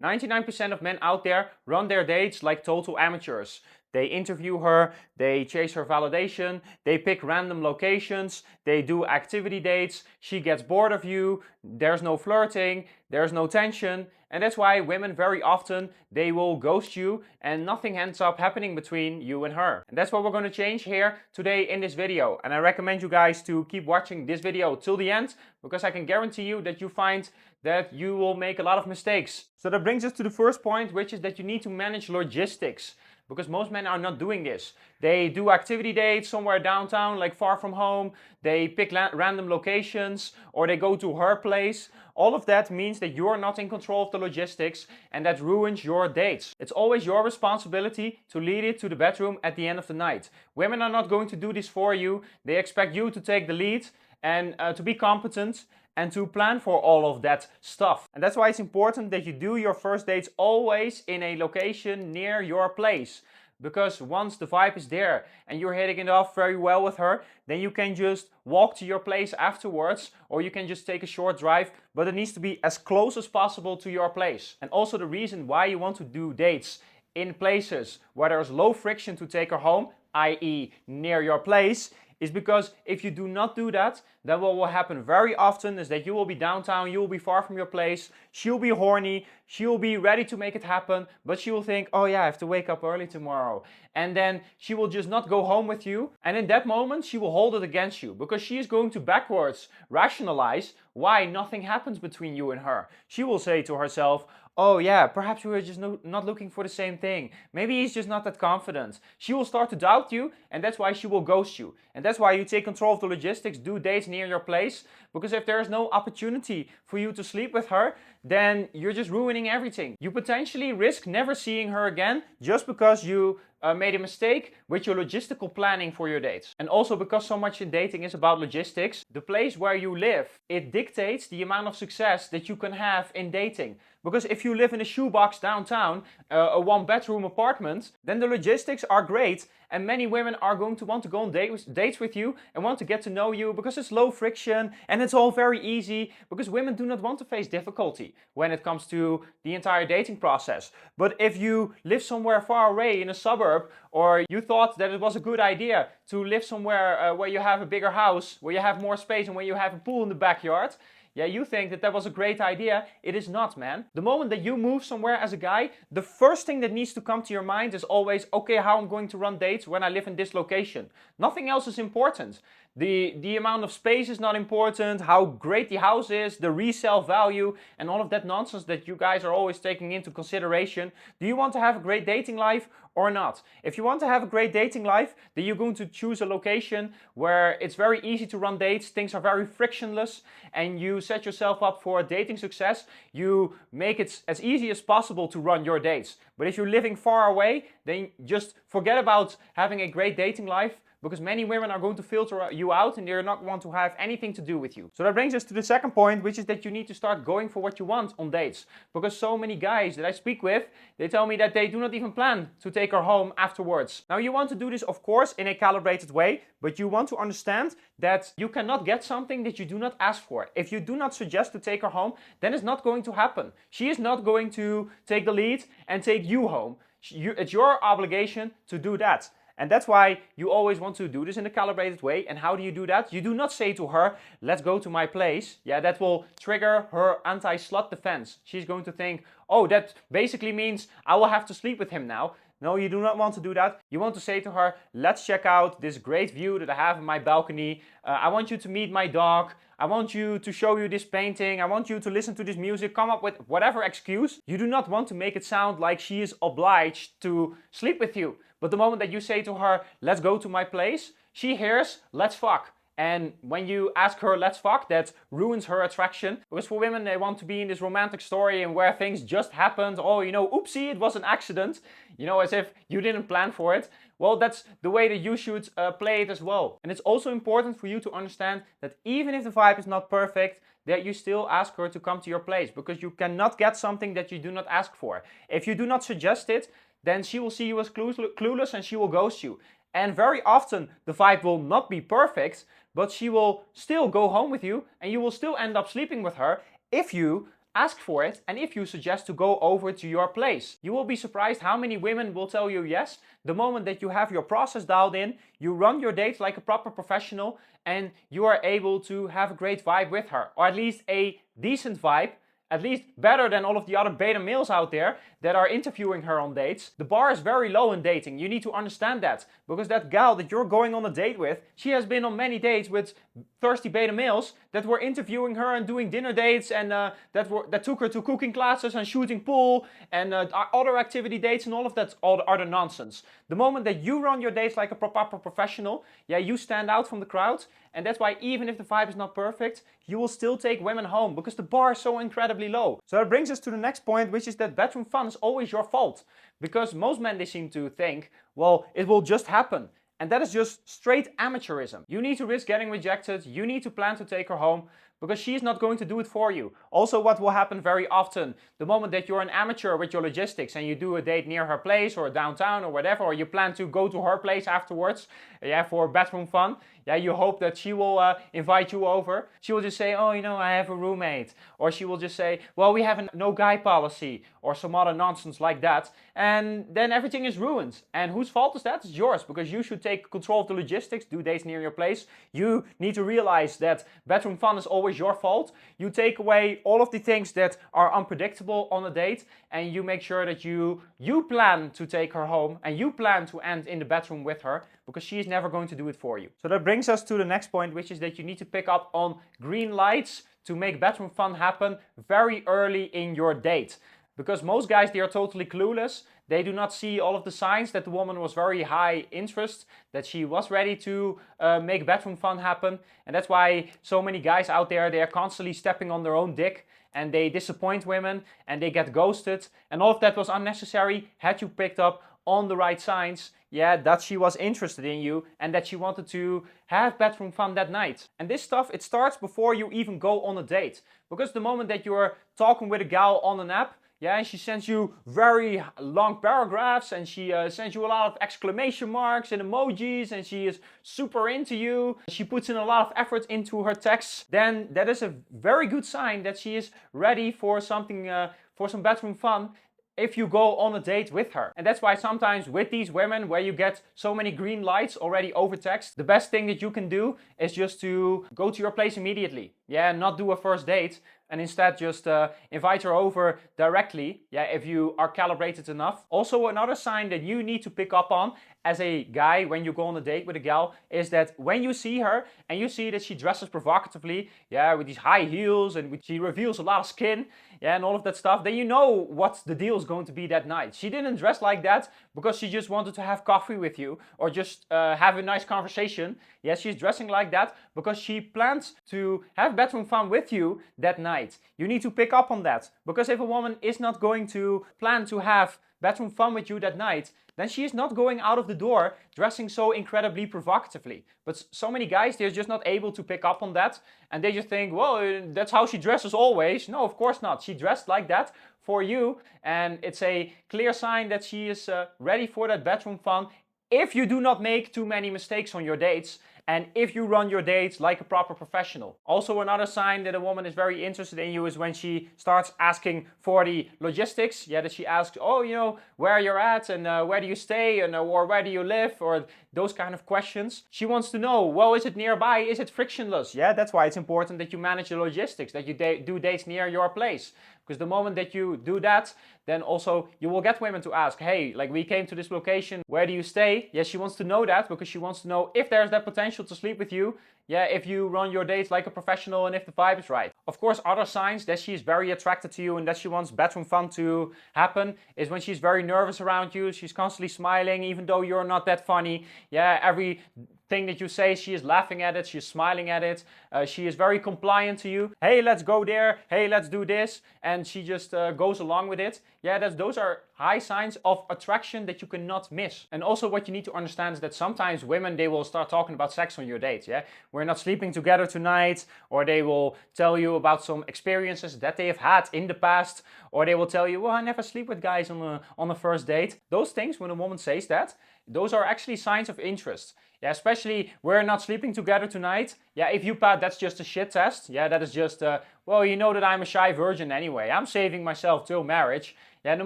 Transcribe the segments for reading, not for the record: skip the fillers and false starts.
99% of men out there run their dates like total amateurs. They interview her, they chase her validation, they pick random locations, they do activity dates, she gets bored of you, there's no flirting, there's no tension, and that's why women very often, they will ghost you and nothing ends up happening between you and her. And that's what we're going to change here today in this video. And I recommend you guys to keep watching this video till the end, because I can guarantee you that you find that you will make a lot of mistakes. So that brings us to the first point, which is that you need to manage logistics. Because most men are not doing this. They do activity dates somewhere downtown, like far from home. They pick random locations, or they go to her place. All of that means that you're not in control of the logistics, and that ruins your dates. It's always your responsibility to lead it to the bedroom at the end of the night. Women are not going to do this for you. They expect you to take the lead and to be competent and to plan for all of that stuff. And that's why it's important that you do your first dates always in a location near your place. Because once the vibe is there and you're hitting it off very well with her, then you can just walk to your place afterwards, or you can just take a short drive, but it needs to be as close as possible to your place. And also the reason why you want to do dates in places where there's low friction to take her home, i.e. near your place, is because if you do not do that, then what will happen very often is that you will be downtown, you will be far from your place, she'll be horny, she'll be ready to make it happen, but she will think, oh yeah, I have to wake up early tomorrow. And then she will just not go home with you. And in that moment, she will hold it against you, because she is going to backwards rationalize why nothing happens between you and her. She will say to herself, oh yeah, perhaps we were just not looking for the same thing. Maybe he's just not that confident. She will start to doubt you, and that's why she will ghost you. And that's why you take control of the logistics, do dates near your place, because if there's no opportunity for you to sleep with her, then you're just ruining everything. You potentially risk never seeing her again just because you made a mistake with your logistical planning for your dates. And also because so much in dating is about logistics, the place where you live, it dictates the amount of success that you can have in dating. Because if you live in a shoebox downtown, a one-bedroom apartment, then the logistics are great, and many women are going to want to go on dates with you and want to get to know you because it's low friction and it's all very easy, because women do not want to face difficulty when it comes to the entire dating process. But if you live somewhere far away in a suburb, or you thought that it was a good idea to live somewhere where you have a bigger house, where you have more space and where you have a pool in the backyard, yeah, you think that that was a great idea. It is not, man. The moment that you move somewhere as a guy, the first thing that needs to come to your mind is always, okay, how I'm going to run dates when I live in this location. Nothing else is important. The amount of space is not important, how great the house is, the resale value, and all of that nonsense that you guys are always taking into consideration. Do you want to have a great dating life or not? If you want to have a great dating life, then you're going to choose a location where it's very easy to run dates, things are very frictionless, and you set yourself up for dating success. You make it as easy as possible to run your dates. But if you're living far away, then just forget about having a great dating life, because many women are going to filter you out and they're not want to have anything to do with you. So that brings us to the second point, which is that you need to start going for what you want on dates. Because so many guys that I speak with, they tell me that they do not even plan to take her home afterwards. Now you want to do this, of course, in a calibrated way, but you want to understand that you cannot get something that you do not ask for. If you do not suggest to take her home, then it's not going to happen. She is not going to take the lead and take you home. It's your obligation to do that. And that's why you always want to do this in a calibrated way. And how do you do that? You do not say to her, let's go to my place. Yeah, that will trigger her anti-slut defense. She's going to think, oh, that basically means I will have to sleep with him now. No, you do not want to do that. You want to say to her, let's check out this great view that I have in my balcony. I want you to meet my dog. I want you to show you this painting. I want you to listen to this music. Come up with whatever excuse. You do not want to make it sound like she is obliged to sleep with you. But the moment that you say to her, let's go to my place, she hears, let's fuck. And when you ask her, let's fuck, that ruins her attraction. Because for women, they want to be in this romantic story and where things just happened. Oh, you know, oopsie, it was an accident. You know, as if you didn't plan for it. Well, that's the way that you should play it as well. And it's also important for you to understand that even if the vibe is not perfect, that you still ask her to come to your place. Because you cannot get something that you do not ask for. If you do not suggest it, then she will see you as clueless and she will ghost you. And very often the vibe will not be perfect, but she will still go home with you and you will still end up sleeping with her if you ask for it, and if you suggest to go over to your place. You will be surprised how many women will tell you yes. The moment that you have your process dialed in, you run your dates like a proper professional, and you are able to have a great vibe with her, or at least a decent vibe, at least better than all of the other beta males out there that are interviewing her on dates. The bar is very low in dating. You need to understand that, because that gal that you're going on a date with, she has been on many dates with thirsty beta males that were interviewing her and doing dinner dates, and that took her to cooking classes and shooting pool and other activity dates and all of that other nonsense. The moment that you run your dates like a proper professional, yeah, you stand out from the crowd, and that's why even if the vibe is not perfect, you will still take women home, because the bar is so incredibly low. So that brings us to the next point, which is that bedroom fun is always your fault. Because most men, they seem to think, well, it will just happen. And that is just straight amateurism. You need to risk getting rejected, you need to plan to take her home, because she's not going to do it for you. Also, what will happen very often, the moment that you're an amateur with your logistics and you do a date near her place or downtown or whatever, or you plan to go to her place afterwards, yeah, for bedroom fun, yeah, you hope that she will invite you over. She will just say, oh, you know, I have a roommate. Or she will just say, well, we have a no guy policy, or some other nonsense like that. And then everything is ruined. And whose fault is that? It's yours, because you should take control of the logistics, do dates near your place. You need to realize that bedroom fun is always your fault. You take away all of the things that are unpredictable on a date, and you make sure that you plan to take her home and you plan to end in the bedroom with her, because she is never going to do it for you. So that brings us to the next point, which is that you need to pick up on green lights to make bedroom fun happen very early in your date. Because most guys, they are totally clueless. They do not see all of the signs that the woman was very high interest, that she was ready to make bedroom fun happen. And that's why so many guys out there, they are constantly stepping on their own dick, and they disappoint women and they get ghosted. And all of that was unnecessary had you picked up on the right signs, yeah, that she was interested in you and that she wanted to have bedroom fun that night. And this stuff, it starts before you even go on a date. Because the moment that you're talking with a gal on an app, yeah, and she sends you very long paragraphs, and she sends you a lot of exclamation marks and emojis, and she is super into you, she puts in a lot of effort into her texts, then that is a very good sign that she is ready for something, for some bedroom fun, if you go on a date with her. And that's why sometimes with these women where you get so many green lights already over text, the best thing that you can do is just to go to your place immediately. Yeah, not do a first date, and instead just invite her over directly, yeah, if you are calibrated enough. Also, another sign that you need to pick up on as a guy when you go on a date with a gal is that when you see her and you see that she dresses provocatively, yeah, with these high heels, and she reveals a lot of skin, yeah, and all of that stuff, then you know what the deal is going to be that night. She didn't dress like that because she just wanted to have coffee with you or just have a nice conversation. Yes, she's dressing like that because she plans to have bedroom fun with you that night. You need to pick up on that, because if a woman is not going to plan to have bedroom fun with you that night, then she is not going out of the door dressing so incredibly provocatively. But so many guys, they're just not able to pick up on that, and they just think, well, that's how she dresses always. No, of course not. She dressed like that for you, and it's a clear sign that she is ready for that bedroom fun if you do not make too many mistakes on your dates, and if you run your dates like a proper professional. Also, another sign that a woman is very interested in you is when she starts asking for the logistics. Yeah, that she asks, oh, you know, where you're at, and where do you stay, and or where do you live, or those kind of questions. She wants to know, well, is it nearby? Is it frictionless? Yeah, that's why it's important that you manage the logistics, that you do dates near your place. Because the moment that you do that, then also you will get women to ask, hey, like, we came to this location, where do you stay? Yeah, she wants to know that because she wants to know if there's that potential to sleep with you. Yeah, if you run your dates like a professional and if the vibe is right. Of course, other signs that she is very attracted to you and that she wants bedroom fun to happen is when she's very nervous around you. She's constantly smiling even though you're not that funny. Yeah, every thing that you say, she is laughing at it, she's smiling at it, she is very compliant to you. Hey, let's go there, hey, let's do this, and she just goes along with it. Yeah, those are high signs of attraction that you cannot miss. And also what you need to understand is that sometimes women, they will start talking about sex on your dates, yeah? We're not sleeping together tonight, or they will tell you about some experiences that they have had in the past, or they will tell you, well, I never sleep with guys on a first date. Those things, when a woman says that, those are actually signs of interest. Yeah, especially we're not sleeping together tonight. Yeah, if you pass, that's just a shit test. Yeah, that is just, well, you know that I'm a shy virgin anyway. I'm saving myself till marriage. Yeah, and the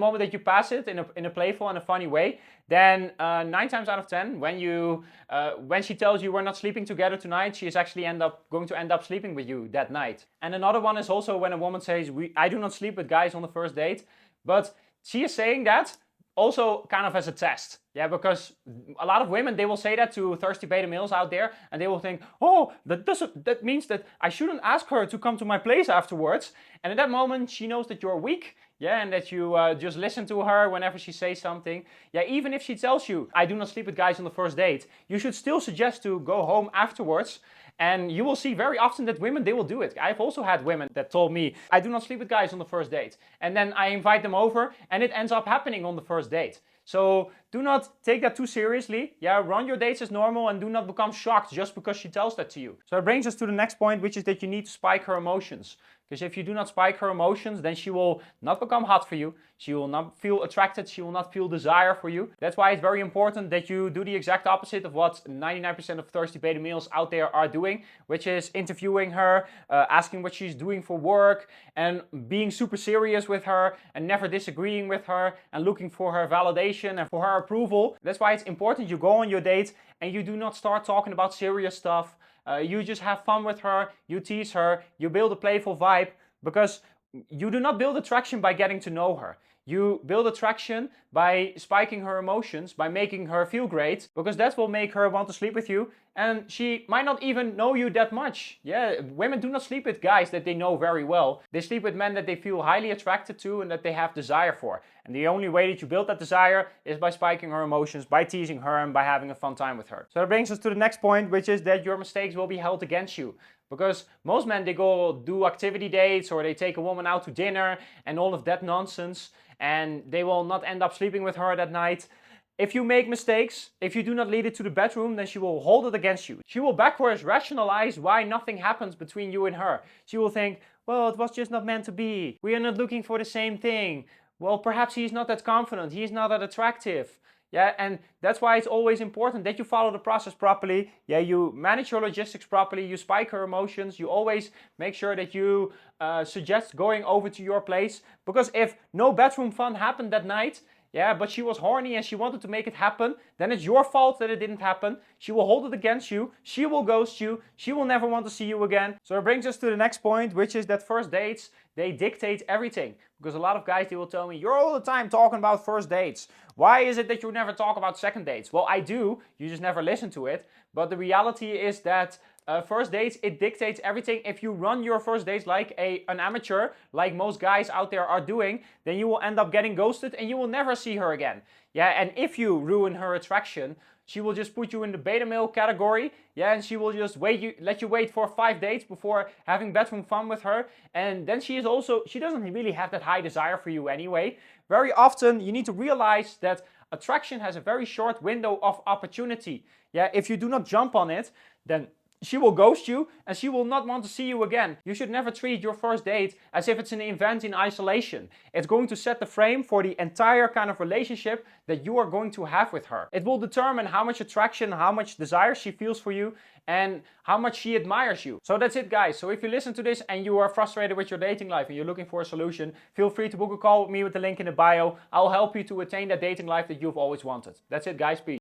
moment that you pass it in a playful and a funny way, then 9 times out of 10, when she tells you we're not sleeping together tonight, she is actually going to end up sleeping with you that night. And another one is also when a woman says, I do not sleep with guys on the first date, but she is saying that also kind of as a test. Yeah, because a lot of women, they will say that to thirsty beta males out there, and they will think, oh, that means that I shouldn't ask her to come to my place afterwards. And at that moment, she knows that you're weak, yeah, and that you just listen to her whenever she says something. Yeah, even if she tells you, I do not sleep with guys on the first date, you should still suggest to go home afterwards. And you will see very often that women, they will do it. I've also had women that told me, I do not sleep with guys on the first date. And then I invite them over and it ends up happening on the first date. So do not take that too seriously. Yeah, run your dates as normal and do not become shocked just because she tells that to you. So it brings us to the next point, which is that you need to spike her emotions. Because if you do not spike her emotions, then she will not become hot for you. She will not feel attracted. She will not feel desire for you. That's why it's very important that you do the exact opposite of what 99% of thirsty beta males out there are doing, which is interviewing her, asking what she's doing for work, and being super serious with her, and never disagreeing with her, and looking for her validation and for her approval. That's why it's important you go on your date and you do not start talking about serious stuff. You just have fun with her, you tease her, you build a playful vibe, because you do not build attraction by getting to know her. You build attraction by spiking her emotions, by making her feel great, because that will make her want to sleep with you, and she might not even know you that much. Yeah, women do not sleep with guys that they know very well. They sleep with men that they feel highly attracted to and that they have desire for. And the only way that you build that desire is by spiking her emotions, by teasing her, and by having a fun time with her. So that brings us to the next point, which is that your mistakes will be held against you. Because most men, they go do activity dates or they take a woman out to dinner and all of that nonsense, and they will not end up sleeping with her that night. If you make mistakes, if you do not lead it to the bedroom, then she will hold it against you. She will backwards rationalize why nothing happens between you and her. She will think, well, it was just not meant to be. We are not looking for the same thing. Well, perhaps he's not that confident. He's not that attractive. Yeah, and that's why it's always important that you follow the process properly. Yeah, you manage your logistics properly, you spike her emotions, you always make sure that you suggest going over to your place. Because if no bedroom fun happened that night, yeah, but she was horny and she wanted to make it happen, then it's your fault that it didn't happen. She will hold it against you, she will ghost you, she will never want to see you again. So it brings us to the next point, which is that first dates, they dictate everything. Because a lot of guys, they will tell me, you're all the time talking about first dates. Why is it that you never talk about second dates? Well, I do, you just never listen to it. But the reality is that first dates, it dictates everything. If you run your first dates like an amateur, like most guys out there are doing, then you will end up getting ghosted and you will never see her again. Yeah, and if you ruin her attraction, she will just put you in the beta male category, yeah, and she will just let you wait for 5 dates before having bedroom fun with her. And then she doesn't really have that high desire for you anyway. Very often you need to realize that attraction has a very short window of opportunity. Yeah, if you do not jump on it, then she will ghost you and she will not want to see you again. You should never treat your first date as if it's an event in isolation. It's going to set the frame for the entire kind of relationship that you are going to have with her. It will determine how much attraction, how much desire she feels for you, and how much she admires you. So that's it, guys. So if you listen to this and you are frustrated with your dating life and you're looking for a solution, feel free to book a call with me with the link in the bio. I'll help you to attain that dating life that you've always wanted. That's it, guys. Peace.